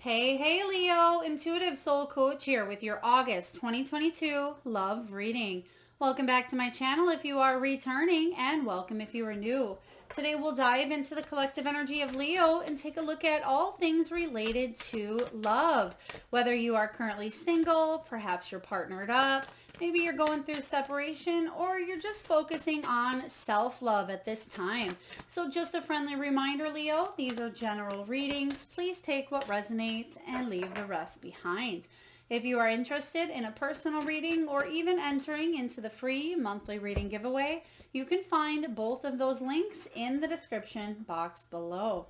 Hey, Leo, Intuitive Soul Coach here with your August 2022 love reading. Welcome back to my channel if you are returning, and welcome if you are new. Today we'll dive into the collective energy of Leo and take a look at all things related to love. Whether you are currently single, perhaps you're partnered up, maybe you're going through separation, or you're just focusing on self-love at this time. So just a friendly reminder, Leo, these are general readings. Please take what resonates and leave the rest behind. If you are interested in a personal reading or even entering into the free monthly reading giveaway, you can find both of those links in the description box below.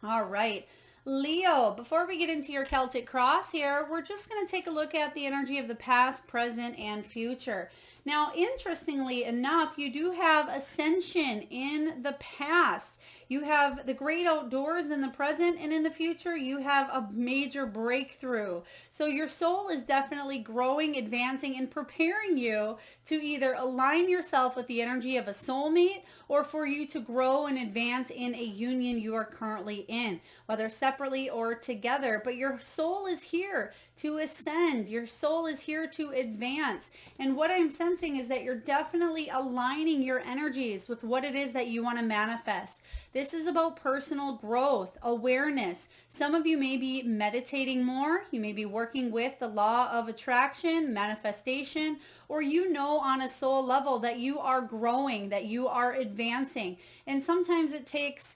All right. Leo, before we get into your Celtic cross here, we're just going to take a look at the energy of the past, present, and future. Now, interestingly enough, you do have ascension in the past. You have the great outdoors in the present, and in the future, you have a major breakthrough. So your soul is definitely growing, advancing, and preparing you to either align yourself with the energy of a soulmate or for you to grow and advance in a union you are currently in, whether separately or together. But your soul is here to ascend. Your soul is here to advance. And what I'm sensing is that you're definitely aligning your energies with what it is that you want to manifest. This is about personal growth, awareness. Some of you may be meditating more. You may be working with the law of attraction, manifestation, or you know on a soul level that you are growing, that you are advancing. And sometimes it takes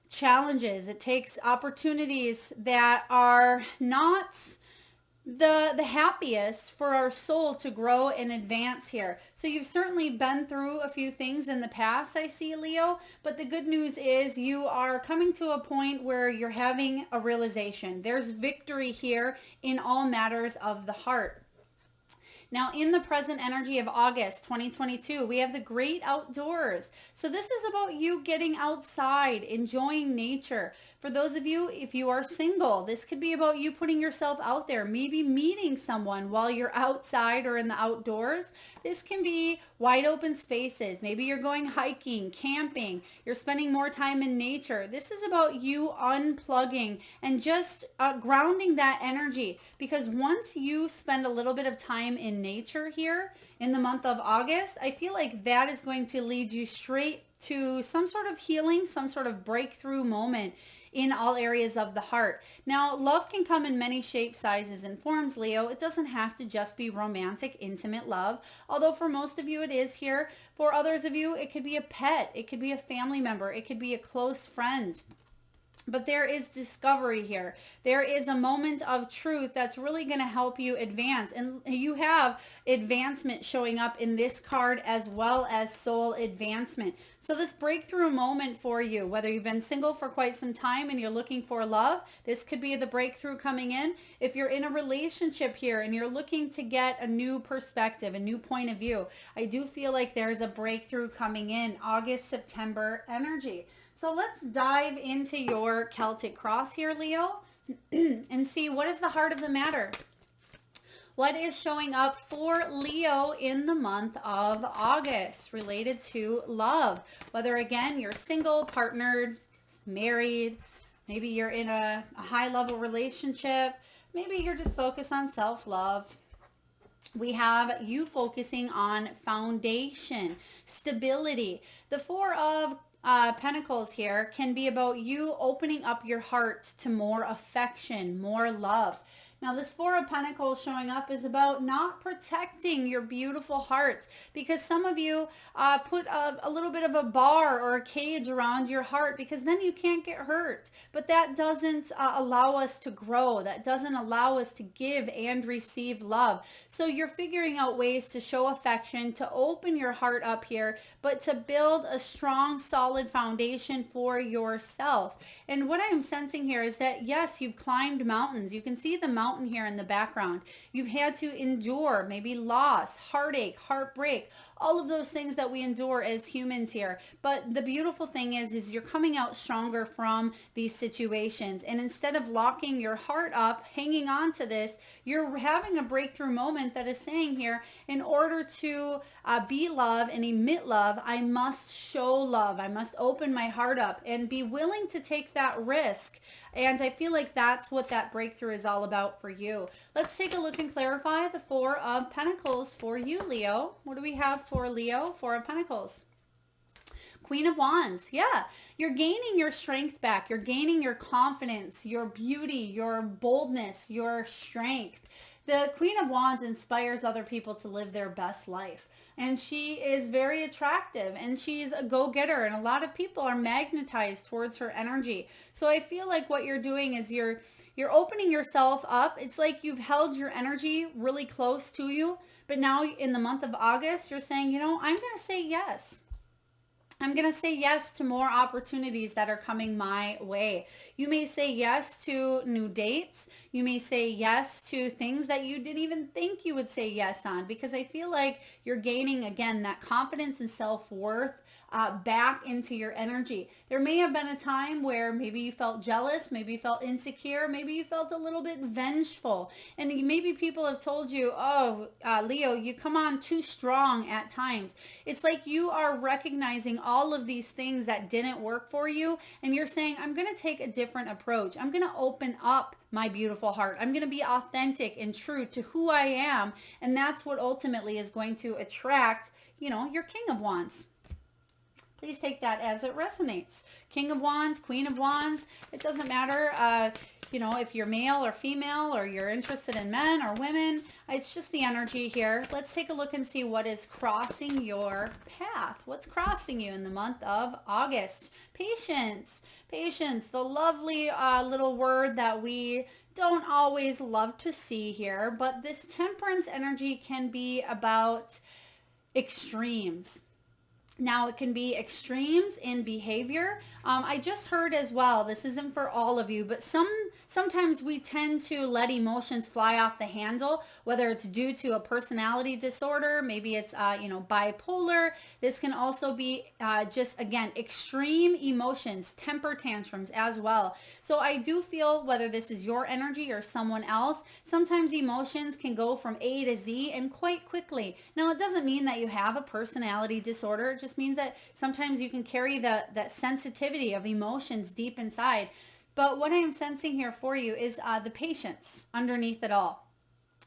challenges. It takes opportunities that are not the happiest for our soul to grow and advance here. So you've certainly been through a few things in the past, I see, Leo, but the good news is you are coming to a point where you're having a realization. There's victory here in all matters of the heart. Now, in the present energy of August 2022, we have the great outdoors. So this is about you getting outside, enjoying nature. For those of you, if you are single, this could be about you putting yourself out there, maybe meeting someone while you're outside or in the outdoors. This can be wide open spaces. Maybe you're going hiking, camping, you're spending more time in nature. This is about you unplugging and just grounding that energy, because once you spend a little bit of time in nature here in the month of August, I feel like that is going to lead you straight to some sort of healing, some sort of breakthrough moment in all areas of the heart. Now, love can come in many shapes, sizes, and forms, Leo. It doesn't have to just be romantic, intimate love, although for most of you it is here. For others of you, it could be a pet, it could be a family member, it could be a close friend. But there is discovery here. There is a moment of truth that's really going to help you advance. And you have advancement showing up in this card as well as soul advancement. So this breakthrough moment for you, whether you've been single for quite some time and you're looking for love, this could be the breakthrough coming in. If you're in a relationship here and you're looking to get a new perspective, a new point of view, I do feel like there's a breakthrough coming in August, September energy. So let's dive into your Celtic cross here, Leo, and see what is the heart of the matter. What is showing up for Leo in the month of August related to love? Whether, again, you're single, partnered, married, maybe you're in a high-level relationship, maybe you're just focused on self-love. We have you focusing on foundation, stability. The Four of Pentacles here can be about you opening up your heart to more affection, more love. Now, this Four of Pentacles showing up is about not protecting your beautiful hearts, because some of you put a little bit of a bar or a cage around your heart, because then you can't get hurt. But that doesn't allow us to grow. That doesn't allow us to give and receive love. So you're figuring out ways to show affection, to open your heart up here, but to build a strong, solid foundation for yourself. And what I'm sensing here is that, yes, you've climbed mountains. You can see the mountains mountain here in the background. You've had to endure maybe loss, heartache, heartbreak, all of those things that we endure as humans here. But the beautiful thing is you're coming out stronger from these situations. And instead of locking your heart up, hanging on to this, you're having a breakthrough moment that is saying here, in order to be love and emit love, I must show love. I must open my heart up and be willing to take that risk. And I feel like that's what that breakthrough is all about for you. Let's take a look and clarify the Four of Pentacles for you, Leo. What do we have for Leo? Four of Pentacles. Queen of Wands. Yeah, you're gaining your strength back. You're gaining your confidence, your beauty, your boldness, your strength. The Queen of Wands inspires other people to live their best life. And she is very attractive and she's a go-getter, and a lot of people are magnetized towards her energy. So I feel like what you're doing is you're opening yourself up. It's like you've held your energy really close to you, but now in the month of August, you're saying, you know, I'm going to say yes. I'm going to say yes to more opportunities that are coming my way. You may say yes to new dates. You may say yes to things that you didn't even think you would say yes on, because I feel like you're gaining, again, that confidence and self-worth back into your energy. There may have been a time where maybe you felt jealous, maybe you felt insecure, maybe you felt a little bit vengeful. And maybe people have told you, oh, Leo, you come on too strong at times. It's like you are recognizing all of these things that didn't work for you. And you're saying, I'm going to take a different approach. I'm going to open up my beautiful heart. I'm going to be authentic and true to who I am. And that's what ultimately is going to attract, you know, your King of Wands. Please take that as it resonates. King of Wands, Queen of Wands. It doesn't matter, you know, if you're male or female, or you're interested in men or women. It's just the energy here. Let's take a look and see what is crossing your path. What's crossing you in the month of August? Patience. Patience, the lovely little word that we don't always love to see here. But this temperance energy can be about extremes. Now, it can be extremes in behavior. I just heard as well, this isn't for all of you, but sometimes we tend to let emotions fly off the handle, whether it's due to a personality disorder, maybe it's, you know, bipolar. This can also be just, again, extreme emotions, temper tantrums as well. So I do feel, whether this is your energy or someone else, sometimes emotions can go from A to Z and quite quickly. Now, it doesn't mean that you have a personality disorder. It just means that sometimes you can carry that sensitivity of emotions deep inside. But what I am sensing here for you is the patience underneath it all.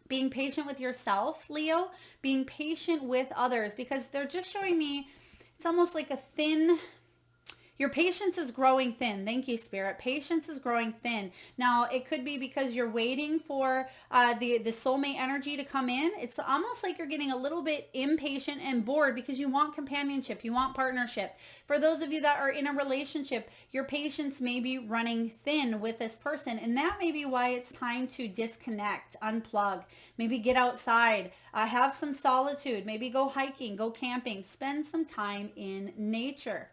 Being patient with yourself, Leo, being patient with others, because they're just showing me, it's almost like a thin, your patience is growing thin. Thank you, Spirit. Patience is growing thin. Now, it could be because you're waiting for the soulmate energy to come in. It's almost like you're getting a little bit impatient and bored because you want companionship. You want partnership. For those of you that are in a relationship, your patience may be running thin with this person. And that may be why it's time to disconnect, unplug, maybe get outside, have some solitude, maybe go hiking, go camping, spend some time in nature.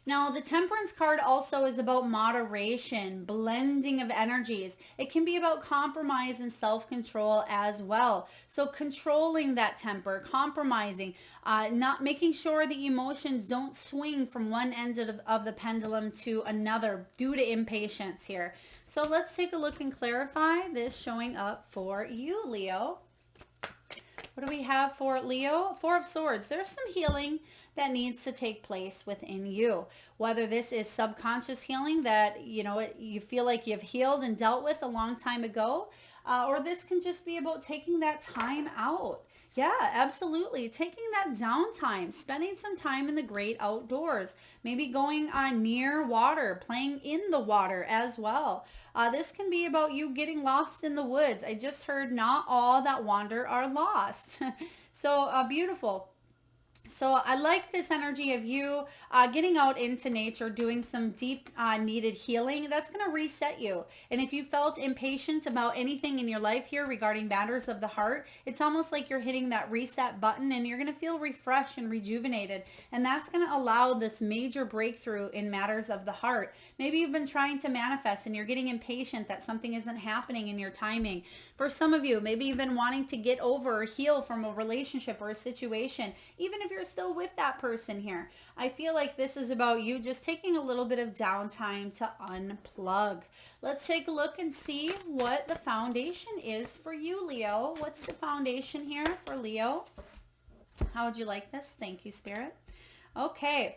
Now, the Temperance card also is about moderation, blending of energies. It can be about compromise and self-control as well. So controlling that temper, compromising, not making sure the emotions don't swing from one end of the pendulum to another due to impatience here. So let's take a look and clarify this showing up for you, Leo. What do we have for Leo? Four of Swords. There's some healing that needs to take place within you. Whether this is subconscious healing that, you know, you feel like you've healed and dealt with a long time ago, or this can just be about taking that time out. Yeah, absolutely. Taking that downtime, spending some time in the great outdoors, maybe going near water, playing in the water as well. This can be about you getting lost in the woods. I just heard not all that wander are lost. So beautiful. So I like this energy of you getting out into nature, doing some deep needed healing. That's going to reset you. And if you felt impatient about anything in your life here regarding matters of the heart, it's almost like you're hitting that reset button and you're going to feel refreshed and rejuvenated. And that's going to allow this major breakthrough in matters of the heart. Maybe you've been trying to manifest and you're getting impatient that something isn't happening in your timing. For some of you, maybe you've been wanting to get over or heal from a relationship or a situation, even if you're still with that person here. I feel like this is about you just taking a little bit of downtime to unplug. Let's take a look and see what the foundation is for you, Leo. What's the foundation here for Leo? How would you like this? Thank you, Spirit. Okay.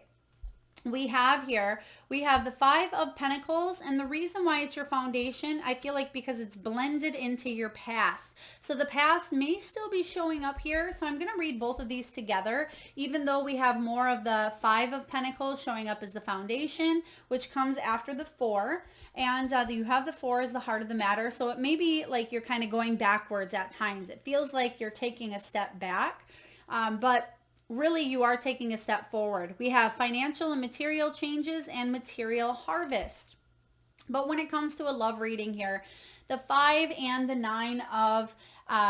We have the Five of Pentacles, and the reason why it's your foundation, I feel like because it's blended into your past. So the past may still be showing up here. So I'm going to read both of these together, even though we have more of the Five of Pentacles showing up as the foundation, which comes after the Four. And you have the Four as the heart of the matter. So it may be like you're kind of going backwards at times. It feels like you're taking a step back, but really you are taking a step forward. We have financial and material changes and material harvest. But when it comes to a love reading here, the 5 and the 9 of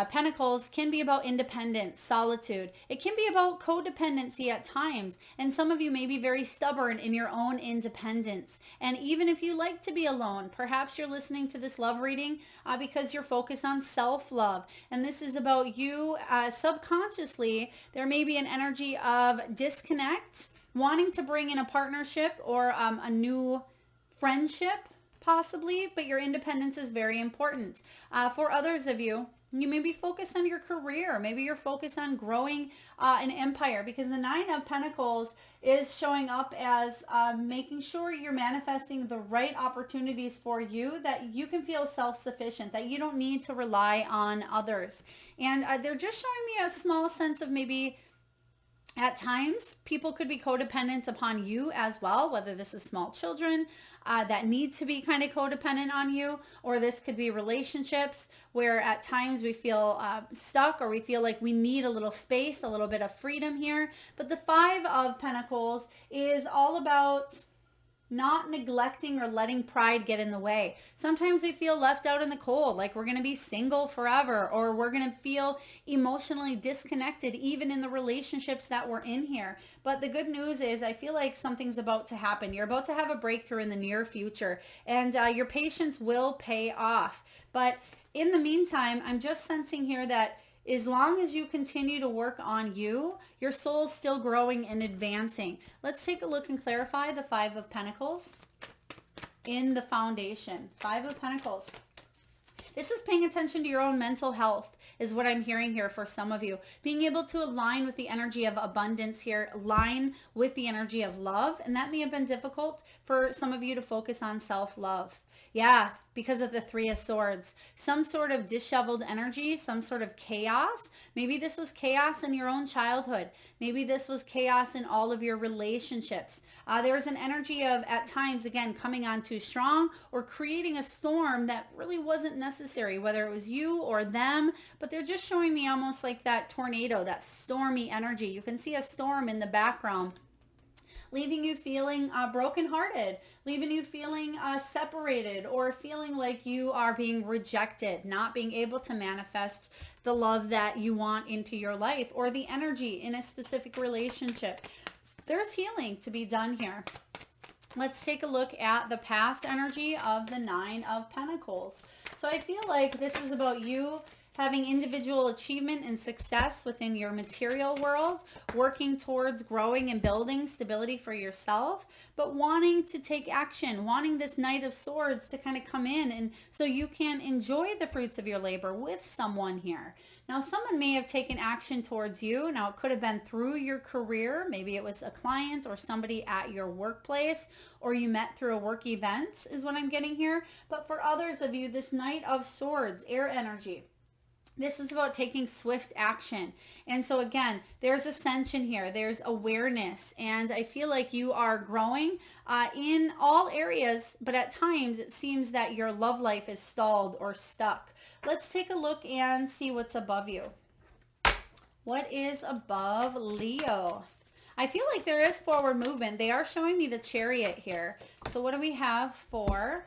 Pentacles can be about independence, solitude. It can be about codependency at times. And some of you may be very stubborn in your own independence. And even if you like to be alone, perhaps you're listening to this love reading because you're focused on self-love. And this is about you subconsciously. There may be an energy of disconnect, wanting to bring in a partnership or a new friendship possibly, but your independence is very important. For others of you, you may be focused on your career. Maybe you're focused on growing an empire, because the 9 of Pentacles is showing up as making sure you're manifesting the right opportunities for you, that you can feel self-sufficient, that you don't need to rely on others. And they're just showing me a small sense of maybe at times people could be codependent upon you as well, whether this is small children that need to be kind of codependent on you, or this could be relationships where at times we feel stuck, or we feel like we need a little space, a little bit of freedom here. But the 5 of Pentacles is all about not neglecting or letting pride get in the way. Sometimes we feel left out in the cold, like we're going to be single forever, or we're going to feel emotionally disconnected even in the relationships that we're in here. But the good news is I feel like something's about to happen. You're about to have a breakthrough in the near future, and your patience will pay off. But in the meantime, I'm just sensing here that as long as you continue to work on you, your soul's still growing and advancing. Let's take a look and clarify the 5 of Pentacles in the foundation. 5 of Pentacles. This is paying attention to your own mental health is what I'm hearing here for some of you. Being able to align with the energy of abundance here, align with the energy of love. And that may have been difficult for some of you to focus on self-love. Yeah, because of the 3 of Swords. Some sort of disheveled energy, some sort of chaos. Maybe this was chaos in your own childhood. Maybe this was chaos in all of your relationships. There's an energy of, at times, again, coming on too strong or creating a storm that really wasn't necessary, whether it was you or them. But they're just showing me almost like that tornado, that stormy energy. You can see a storm in the background, leaving you feeling brokenhearted, leaving you feeling separated, or feeling like you are being rejected, not being able to manifest the love that you want into your life, or the energy in a specific relationship. There's healing to be done here. Let's take a look at the past energy of the 9 of Pentacles. So I feel like this is about you having individual achievement and success within your material world, working towards growing and building stability for yourself, but wanting to take action, wanting this Knight of Swords to kind of come in, and so you can enjoy the fruits of your labor with someone here. Now, someone may have taken action towards you. Now, it could have been through your career. Maybe it was a client or somebody at your workplace, or you met through a work event is what I'm getting here. But for others of you, this Knight of Swords, air energy, this is about taking swift action. And so again, there's ascension here. There's awareness. And I feel like you are growing in all areas, but at times it seems that your love life is stalled or stuck. Let's take a look and see what's above you. What is above Leo? I feel like there is forward movement. They are showing me the Chariot here. So what do we have for?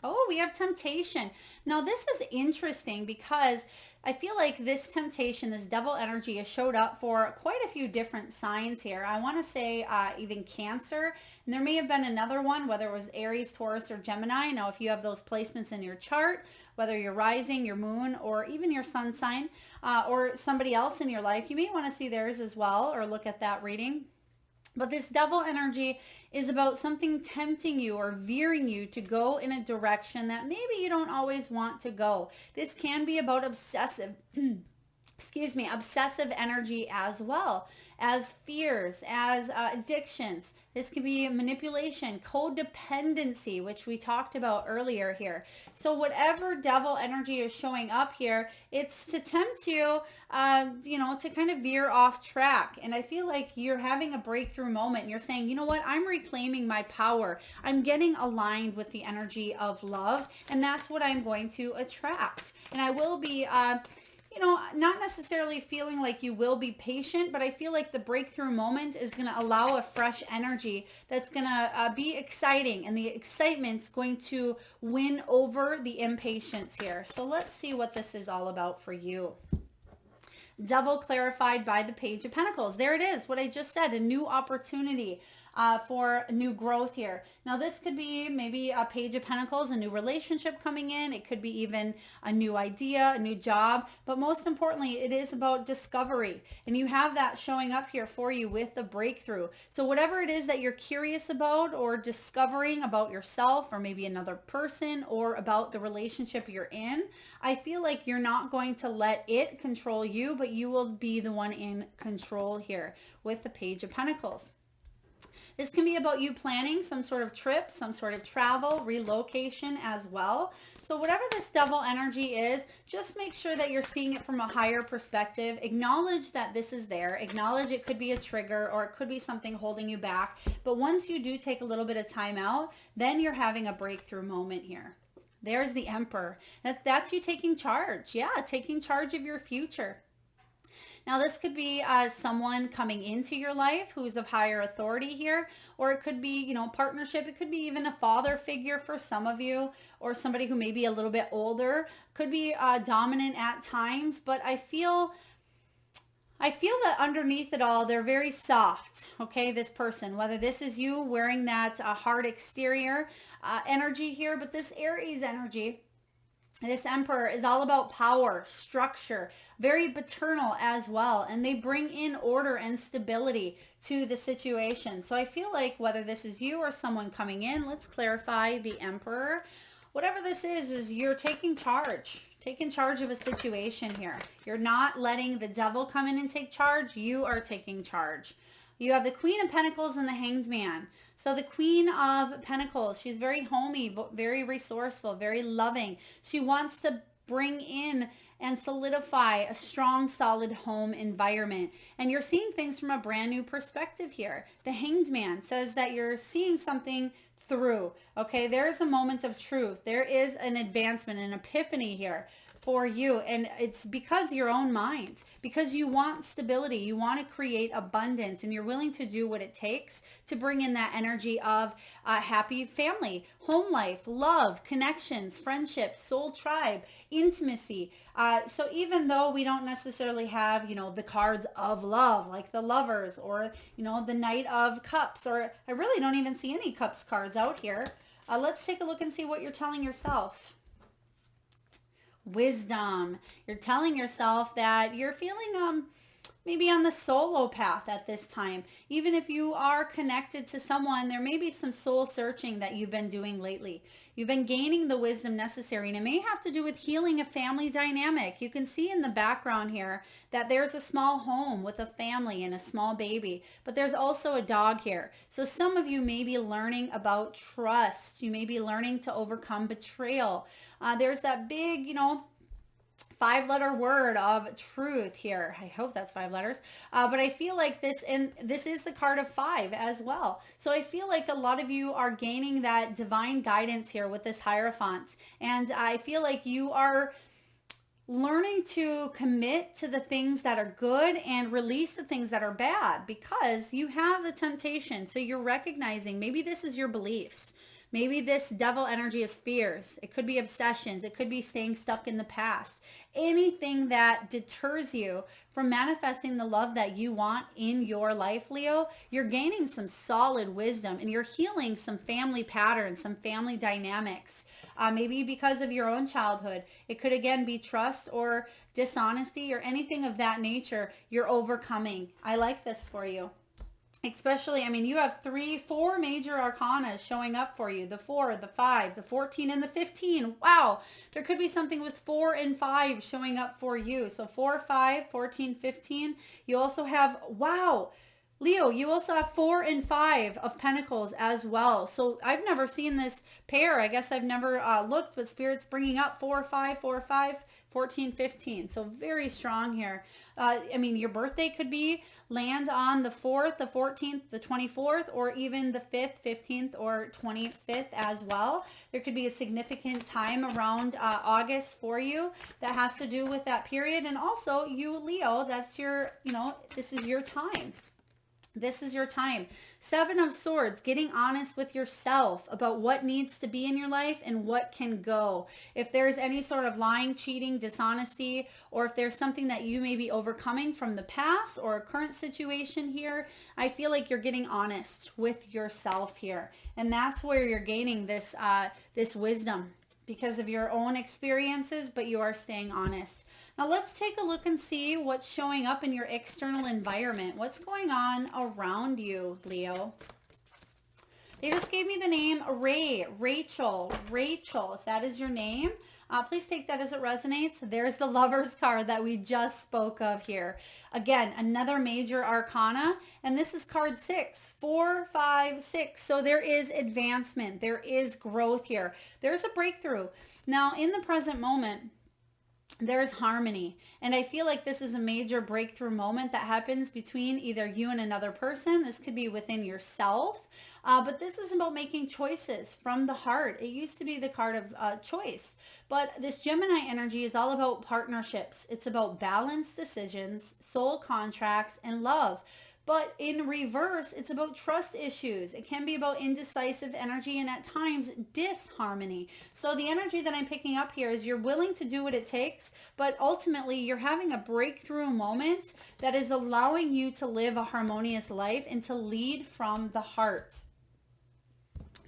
Oh, we have temptation. Now, this is interesting because I feel like this temptation, this devil energy has showed up for quite a few different signs here. I want to say even Cancer. And there may have been another one, whether it was Aries, Taurus, or Gemini. Now, if you have those placements in your chart, whether you're rising, your moon, or even your sun sign, or somebody else in your life, you may want to see theirs as well or look at that reading. But this devil energy is about something tempting you or veering you to go in a direction that maybe you don't always want to go. This can be about obsessive, excuse me, obsessive energy as well as fears, as addictions. This can be manipulation, codependency, which we talked about earlier here. So whatever devil energy is showing up here, it's to tempt you, to kind of veer off track. And I feel like you're having a breakthrough moment. And you're saying, you know what? I'm reclaiming my power. I'm getting aligned with the energy of love. And that's what I'm going to attract. And I will be not necessarily feeling like you will be patient, but I feel like the breakthrough moment is going to allow a fresh energy that's going to be exciting, and the excitement's going to win over the impatience here. So let's see what this is all about for you. Devil clarified by the Page of Pentacles. There it is, what I just said, a new opportunity for new growth here. Now this could be maybe a Page of Pentacles, a new relationship coming in. It could be even a new idea, a new job. But most importantly, it is about discovery. And you have that showing up here for you with the breakthrough. So whatever it is that you're curious about or discovering about yourself or maybe another person or about the relationship you're in, I feel like you're not going to let it control you, but you will be the one in control here with the Page of Pentacles. This can be about you planning some sort of trip, some sort of travel, relocation as well. So whatever this devil energy is, just make sure that you're seeing it from a higher perspective. Acknowledge that this is there. Acknowledge it could be a trigger or it could be something holding you back. But once you do take a little bit of time out, then you're having a breakthrough moment here. There's the Emperor. That's you taking charge. Yeah, taking charge of your future. Now, this could be someone coming into your life who's of higher authority here, or it could be, partnership. It could be even a father figure for some of you, or somebody who may be a little bit older. Could be dominant at times, but I feel that underneath it all, they're very soft, okay, this person. Whether this is you wearing that hard exterior energy here, but this Aries energy, this Emperor is all about power, structure, very paternal as well. And they bring in order and stability to the situation. So I feel like whether this is you or someone coming in, let's clarify the Emperor. Whatever this is you're taking charge. Taking charge of a situation here. You're not letting the devil come in and take charge. You are taking charge. You have the Queen of Pentacles and the Hanged Man. So the Queen of Pentacles, she's very homey, very resourceful, very loving. She wants to bring in and solidify a strong, solid home environment. And you're seeing things from a brand new perspective here. The Hanged Man says that you're seeing something through. Okay, there is a moment of truth. There is an advancement, an epiphany here for you. And it's because your own mind, because you want stability, you want to create abundance, and you're willing to do what it takes to bring in that energy of happy family, home life, love, connections, friendships, soul tribe, intimacy. So even though we don't necessarily have, the cards of love, like the Lovers or, the Knight of Cups, or I really don't even see any Cups cards out here. Let's take a look and see what you're telling yourself. Wisdom. You're telling yourself that you're feeling maybe on the solo path at this time. Even if you are connected to someone, there may be some soul searching that you've been doing lately. You've been gaining the wisdom necessary, and it may have to do with healing a family dynamic. You can see in the background here that there's a small home with a family and a small baby, but there's also a dog here. So some of you may be learning about trust. You may be learning to overcome betrayal. There's that big, 5-letter word of truth here. I hope that's 5 letters. But I feel like this is the card of 5 as well. So I feel like a lot of you are gaining that divine guidance here with this Hierophant. And I feel like you are learning to commit to the things that are good and release the things that are bad, because you have the temptation. So you're recognizing maybe this is your beliefs. Maybe this devil energy is fears. It could be obsessions. It could be staying stuck in the past. Anything that deters you from manifesting the love that you want in your life, Leo, you're gaining some solid wisdom and you're healing some family patterns, some family dynamics. Maybe because of your own childhood. It could again be trust or dishonesty or anything of that nature you're overcoming. I like this for you. Especially, I mean, you have 4 major arcana showing up for you. The 4, the 5, the 14, and the 15. Wow. There could be something with 4 and 5 showing up for you. So 4, 5, 14, 15. You also have, wow, Leo, you also have 4 and 5 of Pentacles as well. So I've never seen this pair. I guess I've never looked, but Spirit's bringing up 4, 5, 4, 5, 14, 15. So very strong here. I mean, your birthday could be land on the 4th, the 14th, the 24th, or even the 5th, 15th, or 25th as well. There could be a significant time around August for you that has to do with that period. And also you, Leo, that's your, this is your time. This is your time. 7 of Swords, getting honest with yourself about what needs to be in your life and what can go. If there's any sort of lying, cheating, dishonesty, or if there's something that you may be overcoming from the past or a current situation here, I feel like you're getting honest with yourself here. And that's where you're gaining this, this wisdom because of your own experiences, but you are staying honest. Now let's take a look and see what's showing up in your external environment. What's going on around you, Leo? They just gave me the name Rachel, if that is your name. Please take that as it resonates. There's the Lover's card that we just spoke of here. Again, another major arcana, and this is card 6, 4, 5, 6. So there is advancement. There is growth here. There's a breakthrough. Now, in the present moment, there's harmony. And I feel like this is a major breakthrough moment that happens between either you and another person. This could be within yourself. But this is about making choices from the heart. It used to be the card of choice. But this Gemini energy is all about partnerships. It's about balanced decisions, soul contracts, and love. But in reverse, it's about trust issues. It can be about indecisive energy and at times disharmony. So the energy that I'm picking up here is you're willing to do what it takes, but ultimately you're having a breakthrough moment that is allowing you to live a harmonious life and to lead from the heart.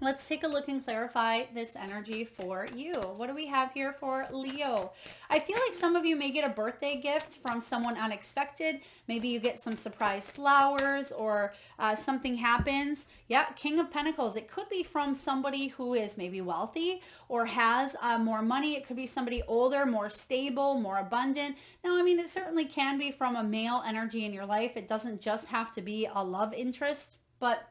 Let's take a look and clarify this energy for you. What do we have here for Leo? I feel like some of you may get a birthday gift from someone unexpected. Maybe you get some surprise flowers or something happens. Yeah, King of Pentacles. It could be from somebody who is maybe wealthy or has more money. It could be somebody older, more stable, more abundant. Now, I mean, it certainly can be from a male energy in your life. It doesn't just have to be a love interest, but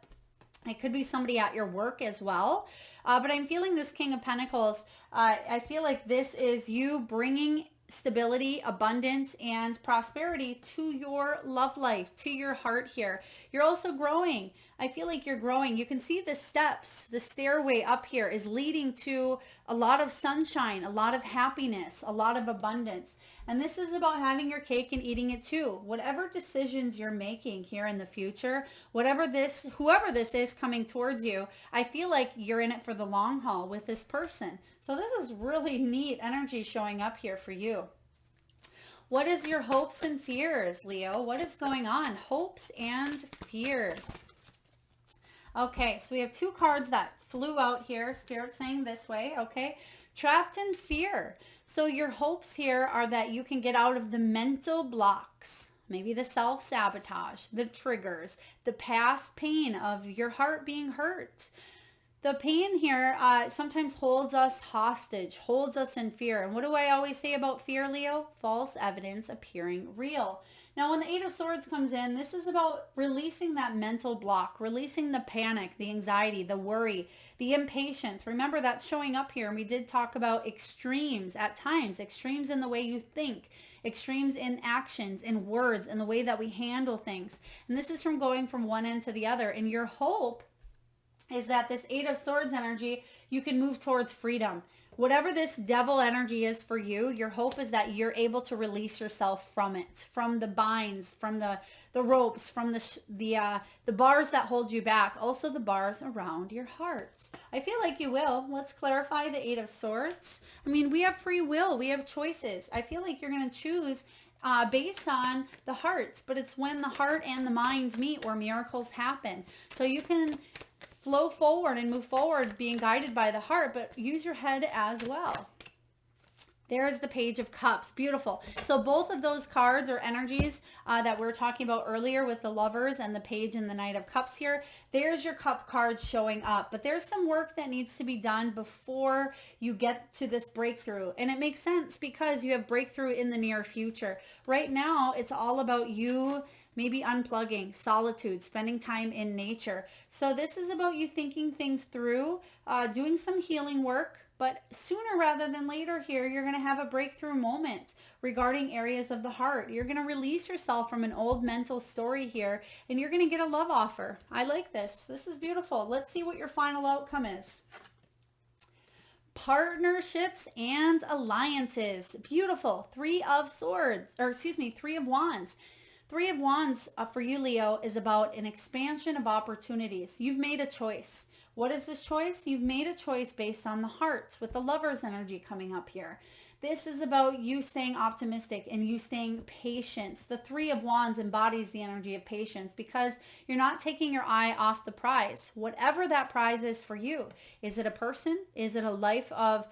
it could be somebody at your work as well. But I'm feeling this King of Pentacles. I feel like this is you bringing stability, abundance, and prosperity to your love life, to your heart here. You're also growing. I feel like you're growing. You can see the steps, the stairway up here is leading to a lot of sunshine, a lot of happiness, a lot of abundance. And this is about having your cake and eating it too. Whatever decisions you're making here in the future, whoever this is coming towards you, I feel like you're in it for the long haul with this person. So this is really neat energy showing up here for you. What is your hopes and fears, Leo? What is going on? Hopes and fears. Okay, so we have 2 cards that flew out here. Spirit saying this way, okay? Trapped in fear. So your hopes here are that you can get out of the mental blocks, maybe the self-sabotage, the triggers, the past pain of your heart being hurt. The pain here sometimes holds us hostage, holds us in fear. And what do I always say about fear, Leo? False evidence appearing real. Now, when the 8 of Swords comes in, this is about releasing that mental block, releasing the panic, the anxiety, the worry, the impatience. Remember, that's showing up here. And we did talk about extremes at times, extremes in the way you think, extremes in actions, in words, in the way that we handle things. And this is from going from one end to the other. And your hope is that this 8 of Swords energy, you can move towards freedom. whatever this devil energy is for you, your hope is that you're able to release yourself from it, from the binds, from the ropes, from the bars that hold you back, also the bars around your heart. I feel like you will. Let's clarify the Eight of Swords. I mean, we have free will. We have choices. I feel like you're going to choose based on the hearts, but it's when the heart and the mind meet where miracles happen. So you can flow forward and move forward being guided by the heart, but use your head as well. There's the Page of Cups. Beautiful. So both of those cards or energies that we were talking about earlier with the Lovers and the Page and the Knight of Cups here, there's your cup cards showing up. But there's some work that needs to be done before you get to this breakthrough. And it makes sense because you have breakthrough in the near future. Right now, it's all about you maybe unplugging, solitude, spending time in nature. So this is about you thinking things through, doing some healing work, but sooner rather than later here, you're going to have a breakthrough moment regarding areas of the heart. You're going to release yourself from an old mental story here, and you're going to get a love offer. I like this. This is beautiful. Let's see what your final outcome is. Partnerships and alliances. Beautiful. Three of Wands. Three of Wands for you, Leo, is about an expansion of opportunities. You've made a choice. What is this choice? You've made a choice based on the heart with the Lover's energy coming up here. This is about you staying optimistic and you staying patient. The Three of Wands embodies the energy of patience because you're not taking your eye off the prize. Whatever that prize is for you. Is it a person? Is it a life of,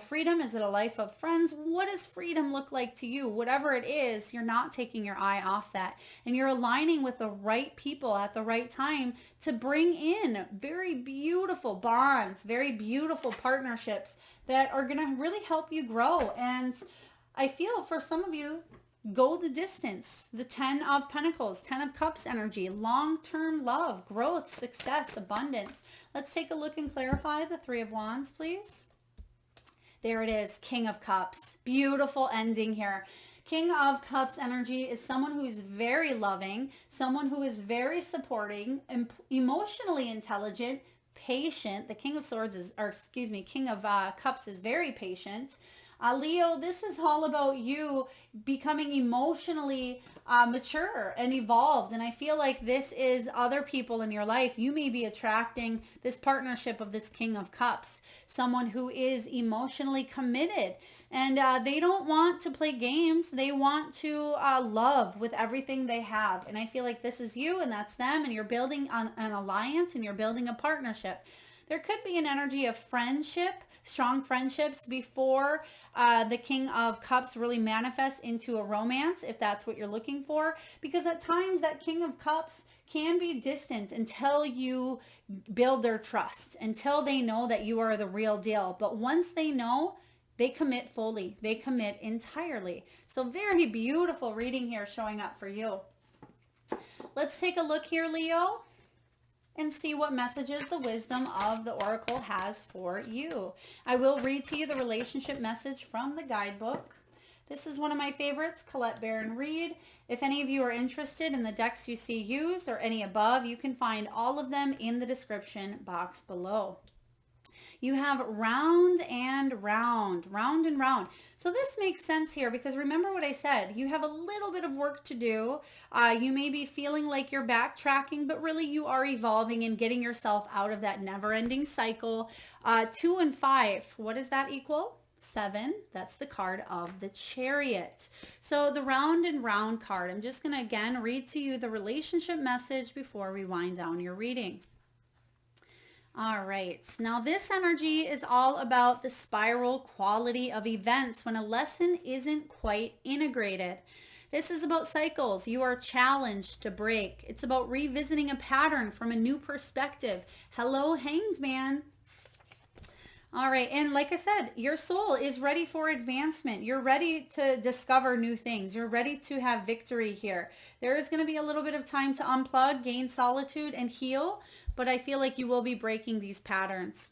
freedom? Is it a life of friends? What does freedom look like to you? Whatever it is, you're not taking your eye off that. And you're aligning with the right people at the right time to bring in very beautiful bonds, very beautiful partnerships that are going to really help you grow. And I feel for some of you, go the distance. The 10 of Pentacles, 10 of Cups energy, long-term love, growth, success, abundance. Let's take a look and clarify the Three of Wands, please. There it is, King of Cups. Beautiful ending here. King of Cups energy is someone who is very loving, someone who is very supporting, emotionally intelligent, patient. The King of Cups is very patient. Leo, this is all about you becoming emotionally mature and evolved. And I feel like this is other people in your life. You may be attracting this partnership of this King of Cups, someone who is emotionally committed. And they don't want to play games. They want to love with everything they have. And I feel like this is you and that's them. And you're building an alliance and you're building a partnership. There could be an energy of friendship, strong friendships before the King of Cups really manifests into a romance, if that's what you're looking for. Because at times that King of Cups can be distant until you build their trust, until they know that you are the real deal. But once they know, they commit fully. They commit entirely. So very beautiful reading here showing up for you. Let's take a look here, Leo, and see what messages the wisdom of the Oracle has for you. I will read to you the relationship message from the guidebook. This is one of my favorites, Colette Baron Reed. If any of you are interested in the decks you see used or any above, you can find all of them in the description box below. You have round and round, round and round. So this makes sense here because remember what I said, you have a little bit of work to do. You may be feeling like you're backtracking, but really you are evolving and getting yourself out of that never-ending cycle. 2 and 5, what does that equal? 7. That's the card of the Chariot. So the round and round card, I'm just going to again read to you the relationship message before we wind down your reading. All right, now this energy is all about the spiral quality of events when a lesson isn't quite integrated. This is about cycles you are challenged to break. It's about revisiting a pattern from a new perspective. Hello, Hanged Man. All right, and like I said, your soul is ready for advancement. You're ready to discover new things. You're ready to have victory here. There is going to be a little bit of time to unplug, gain solitude, and heal, but I feel like you will be breaking these patterns.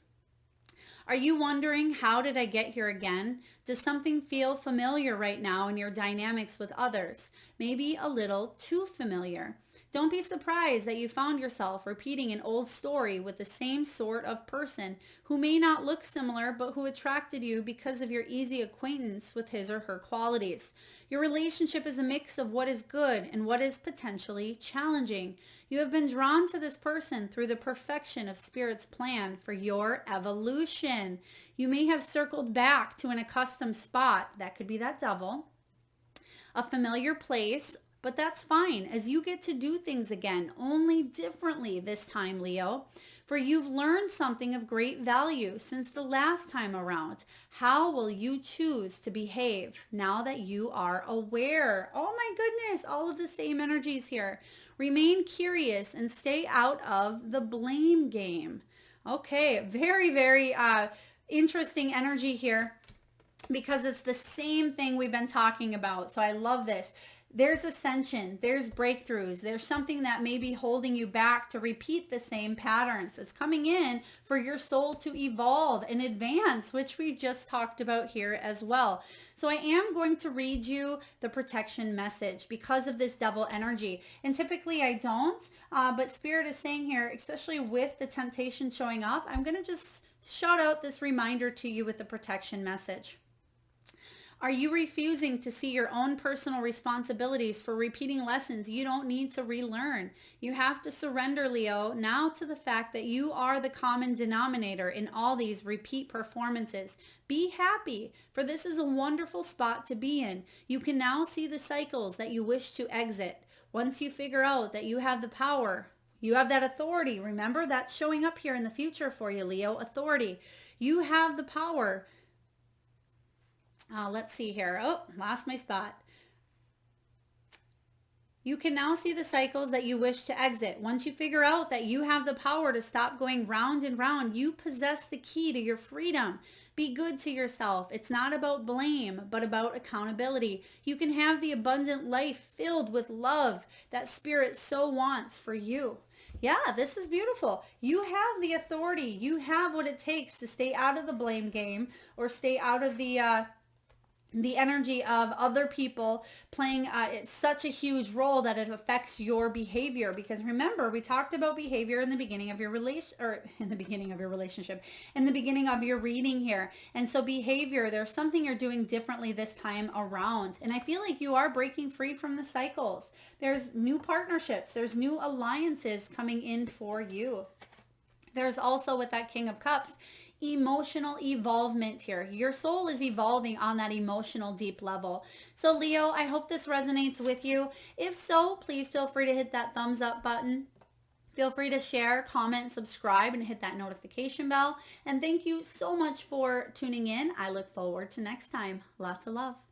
Are you wondering, how did I get here again? Does something feel familiar right now in your dynamics with others? Maybe a little too familiar. Don't be surprised that you found yourself repeating an old story with the same sort of person who may not look similar but who attracted you because of your easy acquaintance with his or her qualities. Your relationship is a mix of what is good and what is potentially challenging. You have been drawn to this person through the perfection of Spirit's plan for your evolution. You may have circled back to an accustomed spot, that could be that devil, a familiar place, but that's fine as you get to do things again, only differently this time, Leo. For you've learned something of great value since the last time around. How will you choose to behave now that you are aware? Oh my goodness, all of the same energies here. Remain curious and stay out of the blame game. Okay, very, very interesting energy here, because it's the same thing we've been talking about. So I love this. There's ascension, there's breakthroughs, there's something that may be holding you back to repeat the same patterns. It's coming in for your soul to evolve and advance, which we just talked about here as well. So I am going to read you the protection message because of this devil energy. And typically I don't, but Spirit is saying here, especially with the temptation showing up, I'm going to just shout out this reminder to you with the protection message. Are you refusing to see your own personal responsibilities for repeating lessons you don't need to relearn? You have to surrender, Leo, now to the fact that you are the common denominator in all these repeat performances. Be happy, for this is a wonderful spot to be in. You can now see the cycles that you wish to exit. Once you figure out that you have the power, you have that authority. Remember, that's showing up here in the future for you, Leo, authority. You have the power. Let's see here. Oh, lost my spot. You can now see the cycles that you wish to exit. Once you figure out that you have the power to stop going round and round, you possess the key to your freedom. Be good to yourself. It's not about blame, but about accountability. You can have the abundant life filled with love that Spirit so wants for you. Yeah, this is beautiful. You have the authority. You have what it takes to stay out of the blame game or stay out of the energy of other people playing it's such a huge role that it affects your behavior. Because remember, we talked about behavior in the beginning of your relationship, in the beginning of your reading here. And so behavior, there's something you're doing differently this time around. And I feel like you are breaking free from the cycles. There's new partnerships. There's new alliances coming in for you. There's also, with that King of Cups, emotional evolvement here. Your soul is evolving on that emotional deep level. So Leo, I hope this resonates with you. If so, please feel free to hit that thumbs up button. Feel free to share, comment, subscribe, and hit that notification bell. And thank you so much for tuning in. I look forward to next time. Lots of love.